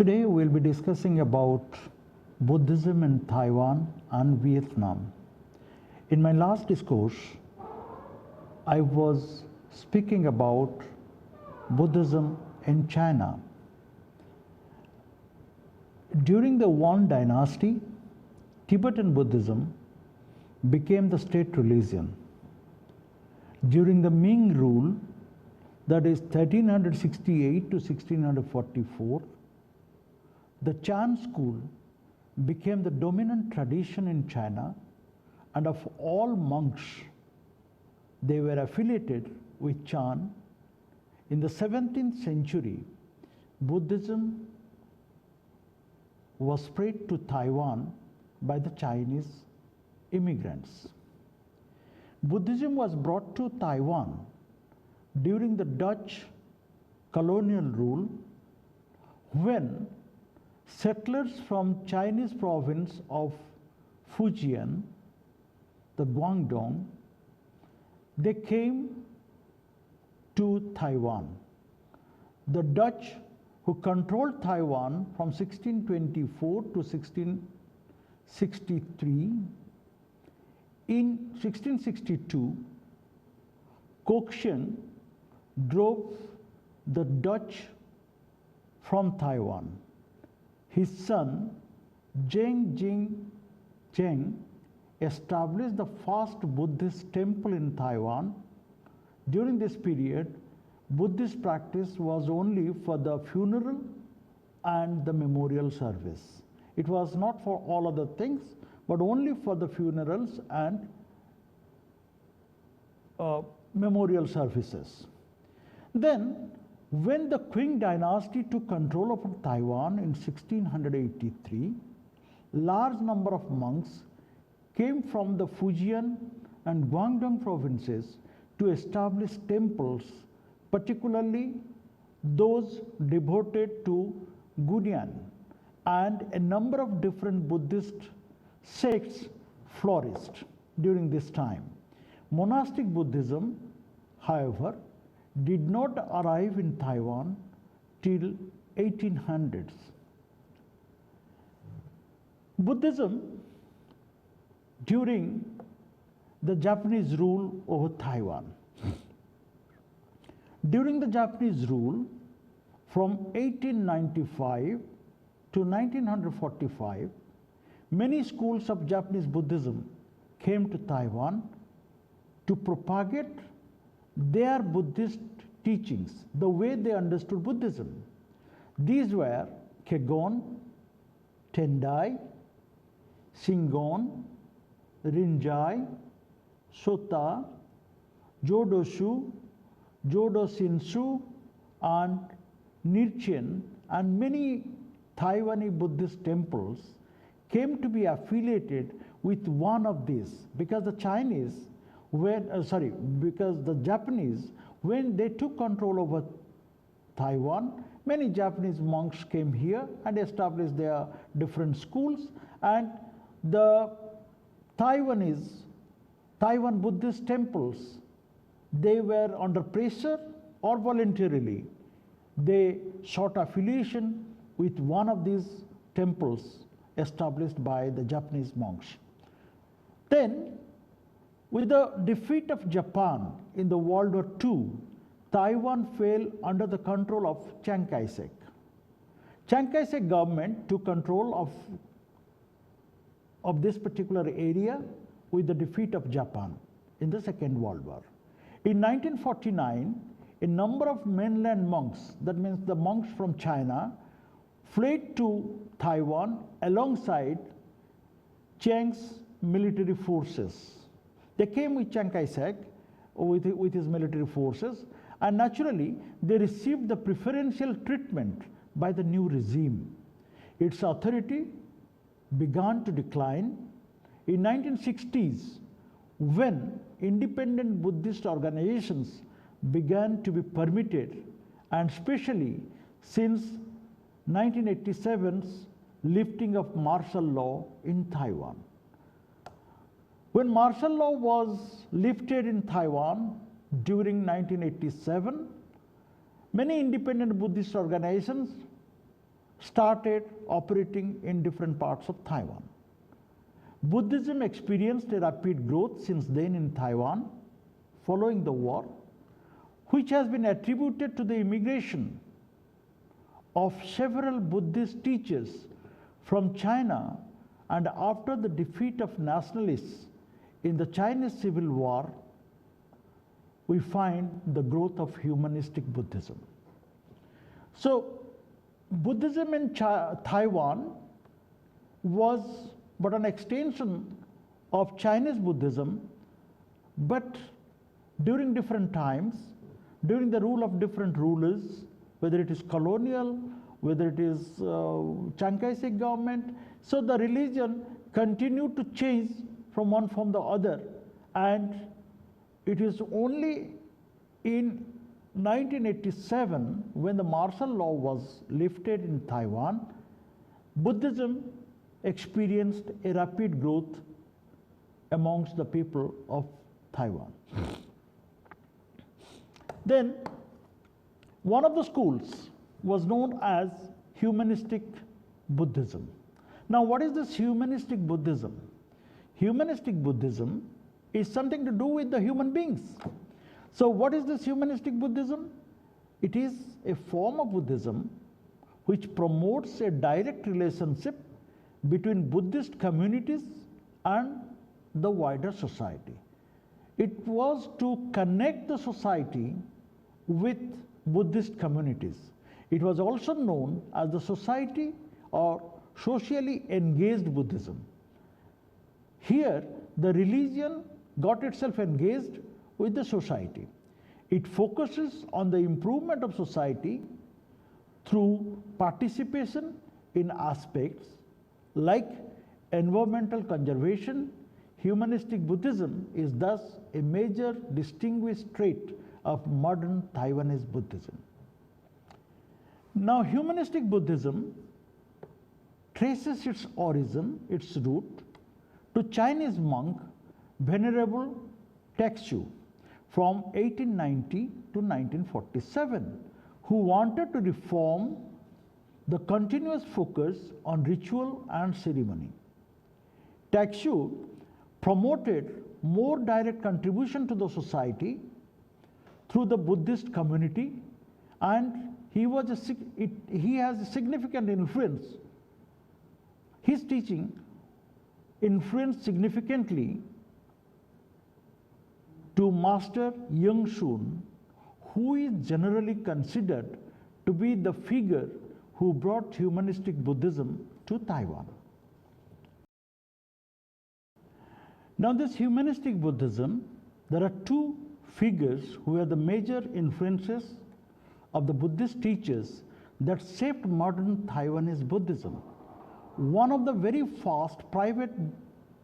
Today we'll be discussing about Buddhism in Taiwan and Vietnam. In my last discourse, I was speaking about Buddhism in China. During the Yuan dynasty, Tibetan Buddhism became the state religion. During the Ming rule, that is 1368 to 1644, the Chan school became the dominant tradition in China, and of all monks, they were affiliated with Chan. In the 17th century, Buddhism was spread to Taiwan by the Chinese immigrants. Buddhism was brought to Taiwan during the Dutch colonial rule, when settlers from Chinese province of Fujian, the Guangdong, they came to Taiwan. The Dutch, who controlled Taiwan from 1624 to 1663, in 1662, Kokshan drove the Dutch from Taiwan. His son, Zheng Jingzheng, established the first Buddhist temple in Taiwan. During this period, Buddhist practice was only for the funeral and the memorial service. It was not for all other things, but only for the funerals and memorial services. Then, when the Qing dynasty took control of Taiwan in 1683, large number of monks came from the Fujian and Guangdong provinces to establish temples, particularly those devoted to Gudian, and a number of different Buddhist sects flourished during this time. Monastic Buddhism, however, did not arrive in Taiwan till 1800s. Buddhism during the Japanese rule over Taiwan. During the Japanese rule from 1895 to 1945, many schools of Japanese Buddhism came to Taiwan to propagate their Buddhist teachings, the way they understood Buddhism. These were Kegon, Tendai, Shingon, Rinzai, Sota, Jodoshu, Jodoshinshu, and Nirchen, and many Taiwanese Buddhist temples came to be affiliated with one of these, because the Chinese, because the Japanese, when they took control over Taiwan, many Japanese monks came here and established their different schools, and the Taiwan Buddhist temples, they were under pressure or voluntarily. They sought affiliation with one of these temples established by the Japanese monks. Then, with the defeat of Japan in the World War II, Taiwan fell under the control of Chiang Kai-shek. Chiang Kai-shek government took control of this particular area with the defeat of Japan in the Second World War. In 1949, a number of mainland monks, that means the monks from China, fled to Taiwan alongside Chiang's military forces. They came with Chiang Kai-shek, with his military forces, and naturally they received the preferential treatment by the new regime. Its authority began to decline. In 1960s, when independent Buddhist organizations began to be permitted, and especially since 1987's lifting of martial law in Taiwan. When martial law was lifted in Taiwan during 1987, many independent Buddhist organizations started operating in different parts of Taiwan. Buddhism experienced a rapid growth since then in Taiwan following the war, which has been attributed to the immigration of several Buddhist teachers from China and after the defeat of nationalists in the Chinese Civil War. We find the growth of humanistic Buddhism. So, Buddhism in Taiwan was but an extension of Chinese Buddhism, but during different times, during the rule of different rulers, whether it is colonial, whether it is Chiang Kai-shek government, so the religion continued to change from one from the other, and it is only in 1987, when the martial law was lifted in Taiwan, Buddhism experienced a rapid growth amongst the people of Taiwan. Then, one of the schools was known as humanistic Buddhism. Now, what is this humanistic Buddhism? Humanistic Buddhism is something to do with the human beings. So, what is this humanistic Buddhism? It is a form of Buddhism which promotes a direct relationship between Buddhist communities and the wider society. It was to connect the society with Buddhist communities. It was also known as the society or socially engaged Buddhism. Here, the religion got itself engaged with the society. It focuses on the improvement of society through participation in aspects like environmental conservation. Humanistic Buddhism is thus a major distinguished trait of modern Taiwanese Buddhism. Now, humanistic Buddhism traces its origin, its root, to Chinese monk Venerable Taixu from 1890 to 1947, who wanted to reform the continuous focus on ritual and ceremony. Taixu promoted more direct contribution to the society through the Buddhist community, and he has a significant influence. His teaching influenced significantly to Master Yung Shun, who is generally considered to be the figure who brought humanistic Buddhism to Taiwan. Now, this humanistic Buddhism, there are two figures who are the major influences of the Buddhist teachers that shaped modern Taiwanese Buddhism. One of the very fast private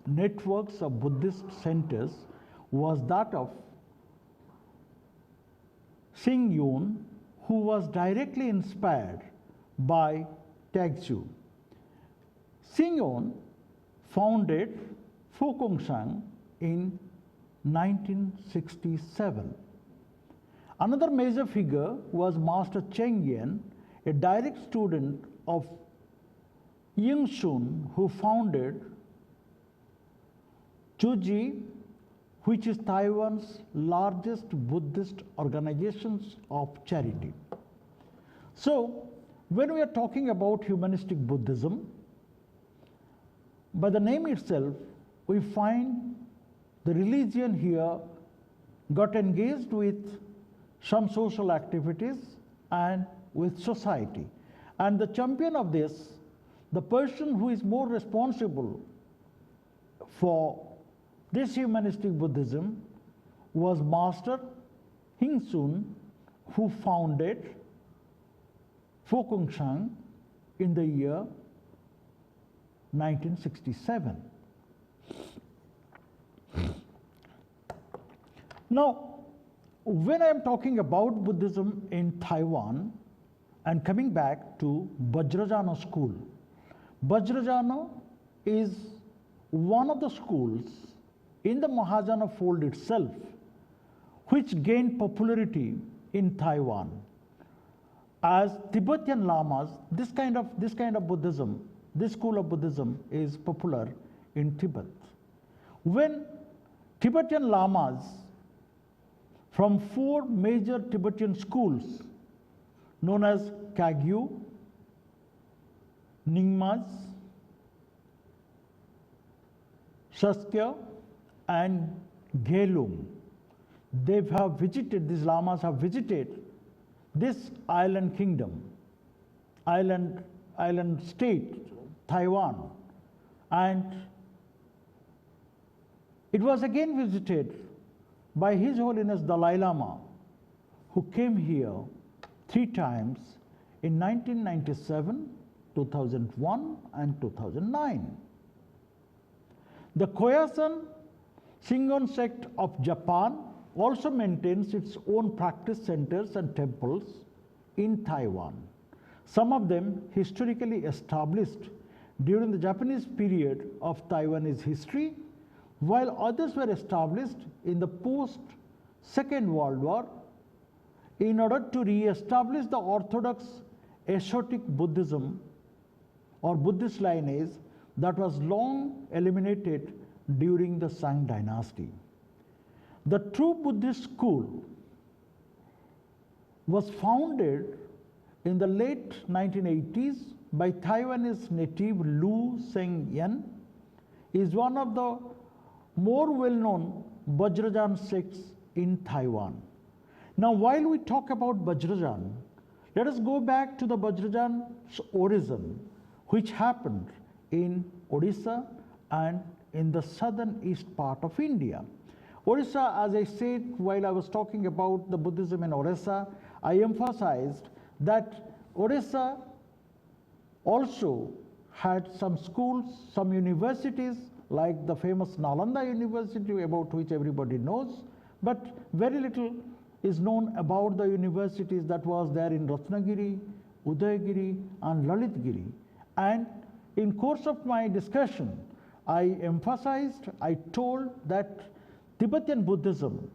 networks of Buddhist centers was that of Xing Yun, who was directly inspired by Taixu. Xing Yun founded Fokongsang in 1967. Another major figure was Master Cheng Yen, a direct student of Yung Shun, who founded Chuji, which is Taiwan's largest Buddhist organizations of charity. So, when we are talking about humanistic Buddhism, by the name itself, we find the religion here got engaged with some social activities and with society. And the champion of this, the person who is more responsible for this humanistic Buddhism, was Master Hing Sun, who founded Fokongsang in the year 1967. Now, when I am talking about Buddhism in Taiwan and coming back to Vajrayana school, Vajrayana is one of the schools in the Mahayana fold itself which gained popularity in Taiwan. as Tibetan lamas. This kind of Buddhism, this school of Buddhism is popular in Tibet. When Tibetan lamas from 4 major Tibetan schools known as Kagyu, Nyingmas, Shaskya and Gelung, these lamas have visited this island kingdom, island state, Taiwan, and it was again visited by His Holiness Dalai Lama, who came here 3 times in 1997, 2001 and 2009. The Koyasan Shingon sect of Japan also maintains its own practice centers and temples in Taiwan. Some of them historically established during the Japanese period of Taiwanese history, while others were established in the post-Second World War in order to re-establish the orthodox Ascetic Buddhism or Buddhist lineage that was long eliminated during the Shang dynasty. The true Buddhist school was founded in the late 1980s by Taiwanese native Lu Sheng-yen, is one of the more well-known Vajrayan sects in Taiwan. Now, while we talk about Vajrayan, let us go back to the Vajrayan's origin, which happened in Odisha and in the southern east part of India. Odisha, as I said while I was talking about the Buddhism in Odisha, I emphasized that Odisha also had some schools, some universities, like the famous Nalanda University, about which everybody knows, but very little is known about the universities that was there in Ratnagiri, Udayagiri and Lalitgiri. And in course of my discussion, I told that Tibetan Buddhism,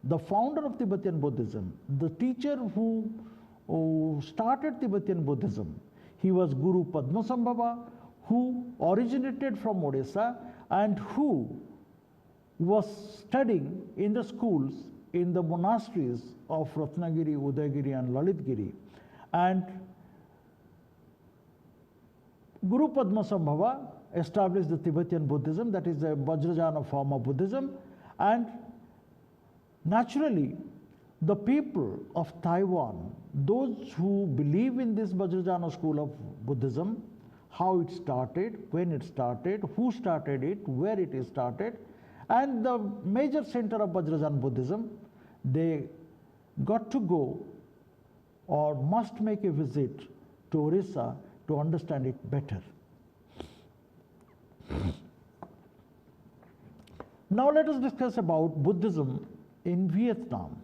the founder of Tibetan Buddhism, the teacher who started Tibetan Buddhism, he was Guru Padmasambhava, who originated from Odisha and who was studying in the schools in the monasteries of Ratnagiri, Udayagiri and Lalitgiri. And Guru Padmasambhava established the Tibetan Buddhism, that is the Vajrayana form of Buddhism. And naturally, the people of Taiwan, those who believe in this Vajrayana school of Buddhism, how it started, when it started, who started it, where it is started, and the major center of Vajrayana Buddhism, they got to go or must make a visit to Orissa to understand it better. Now let us discuss about Buddhism in Vietnam.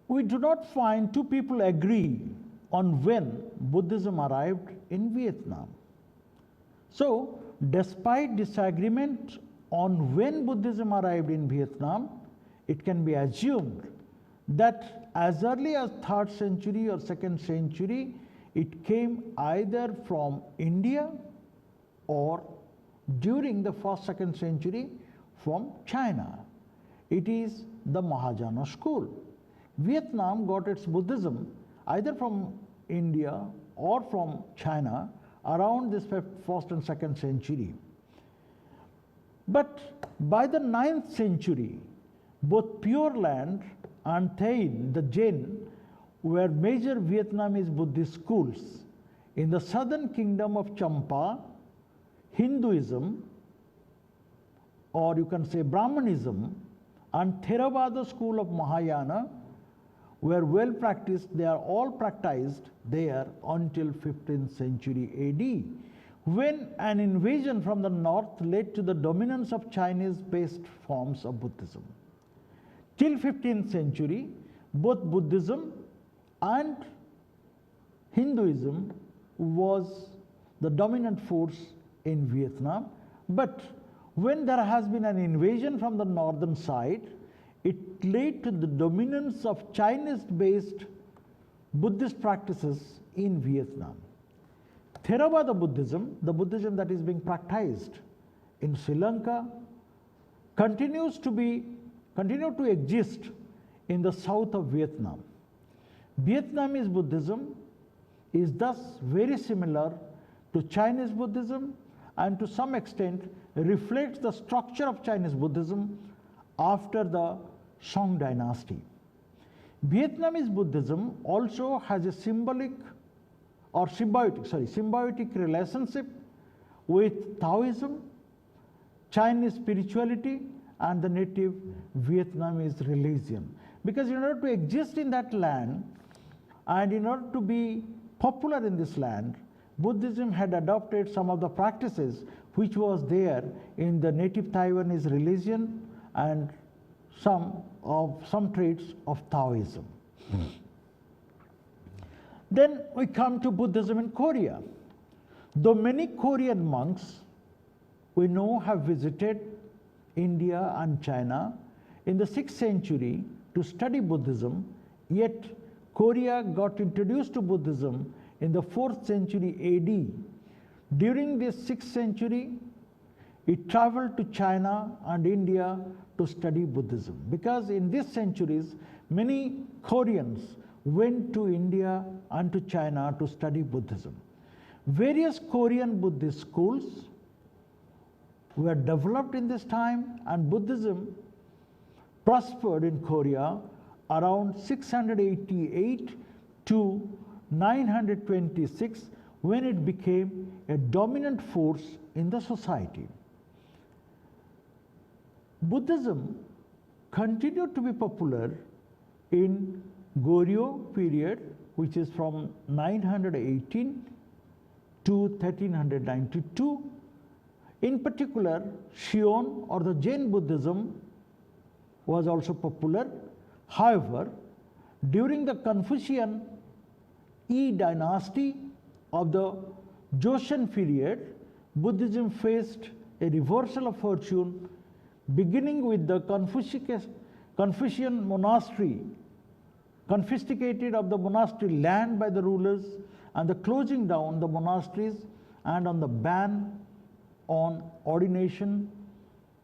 We do not find 2 people agree on when Buddhism arrived in Vietnam. So, despite disagreement on when Buddhism arrived in Vietnam, it can be assumed that as early as 3rd century or 2nd century, it came either from India or during the 1st, 2nd century from China. It is the Mahayana school. Vietnam got its Buddhism either from India or from China around this 1st and 2nd century. But by the 9th century, both Pure Land and Thein, the Jain, were major Vietnamese Buddhist schools. In the southern kingdom of Champa, Hinduism, or you can say Brahmanism, and Theravada school of Mahayana were well practiced. They are all practiced there until 15th century AD, when an invasion from the north led to the dominance of Chinese-based forms of Buddhism. Till 15th century, both Buddhism and Hinduism was the dominant force in Vietnam. But when there has been an invasion from the northern side, it led to the dominance of Chinese-based Buddhist practices in Vietnam. Theravada Buddhism, the Buddhism that is being practiced in Sri Lanka, continue to exist in the south of Vietnam. Vietnamese Buddhism is thus very similar to Chinese Buddhism and to some extent reflects the structure of Chinese Buddhism after the Song dynasty. Vietnamese Buddhism also has a symbiotic relationship with Taoism, Chinese spirituality, and the native Vietnamese religion. Because in order to exist in that land and in order to be popular in this land, Buddhism had adopted some of the practices which was there in the native Taiwanese religion and some traits of Taoism. Then we come to Buddhism in Korea. Though many Korean monks we know have visited India and China in the 6th century to study Buddhism, yet Korea got introduced to Buddhism in the 4th century AD. During this 6th century, it traveled to China and India to study Buddhism, because in these centuries, many Koreans went to India and to China to study Buddhism. Various Korean Buddhist schools were developed in this time, and Buddhism prospered in Korea around 688 to 926, when it became a dominant force in the society. Buddhism continued to be popular in Goryeo period, which is from 918 to 1392. In particular, Seon or the Jain Buddhism was also popular. However, during the Confucian Yi dynasty of the Joseon period, Buddhism faced a reversal of fortune, beginning with the Confucian monastery confiscated of the monastery land by the rulers, and the closing down the monasteries, and on the ban on ordination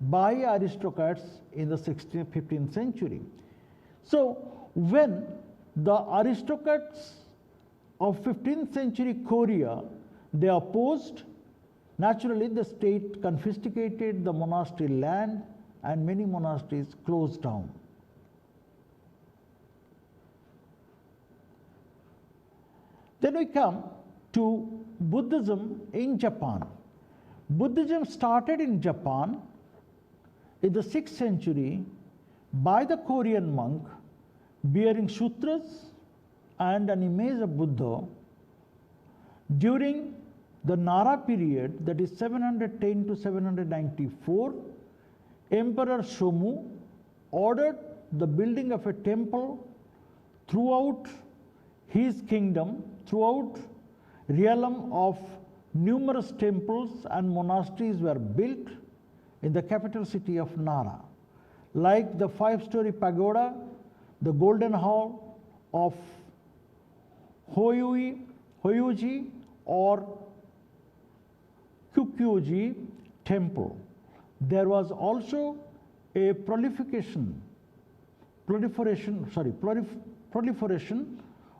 by aristocrats in the 15th century. So when the aristocrats of 15th century Korea, they opposed, naturally the state confiscated the monastery land and many monasteries closed down. Then we come to Buddhism in Japan. Buddhism started in Japan in the 6th century by the Korean monk bearing sutras and an image of Buddha. During the Nara period, that is 710 to 794, Emperor Shomu ordered the building of a temple throughout his kingdom, throughout realm of numerous temples and monasteries were built in the capital city of Nara, like the 5-story pagoda, the Golden Hall of Hoyuji or Kyukyuji temple. There was also a proliferation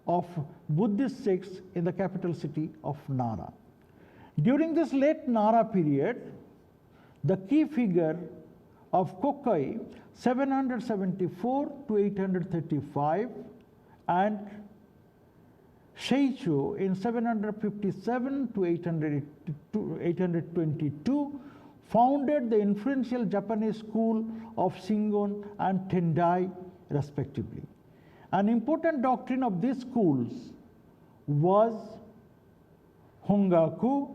of Buddhist sects in the capital city of Nara. During this late Nara period, the key figure of Kokai 774 to 835 and Seicho in 757 to 822 founded the influential Japanese school of Shingon and Tendai respectively. An important doctrine of these schools was Hongaku,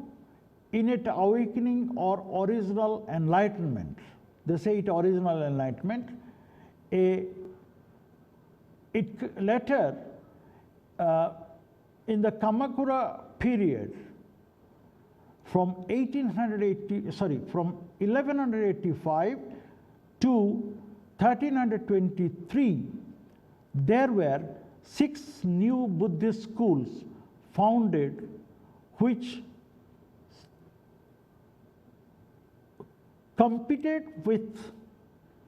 innate awakening or original enlightenment. They say it original enlightenment. Later, in the Kamakura period, from 1185 to 1323, there were 6 new Buddhist schools founded, which competed with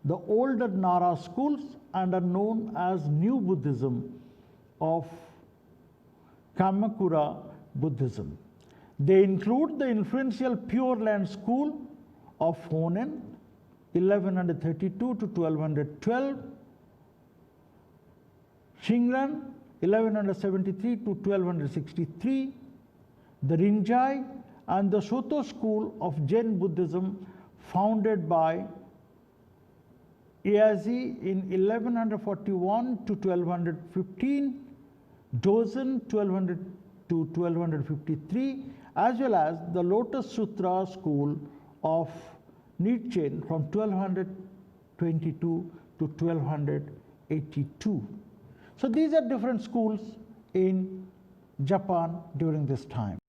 the older Nara schools and are known as New Buddhism of Kamakura Buddhism. They include the influential Pure Land School of Honen, 1132 to 1212, Shinran, 1173 to 1263, the Rinzai and the Soto school of Zen Buddhism founded by Ieyasu in 1141 to 1215, Dozen 1200 to 1253, as well as the Lotus Sutra school of Nichiren from 1222 to 1282. So these are different schools in Japan during this time.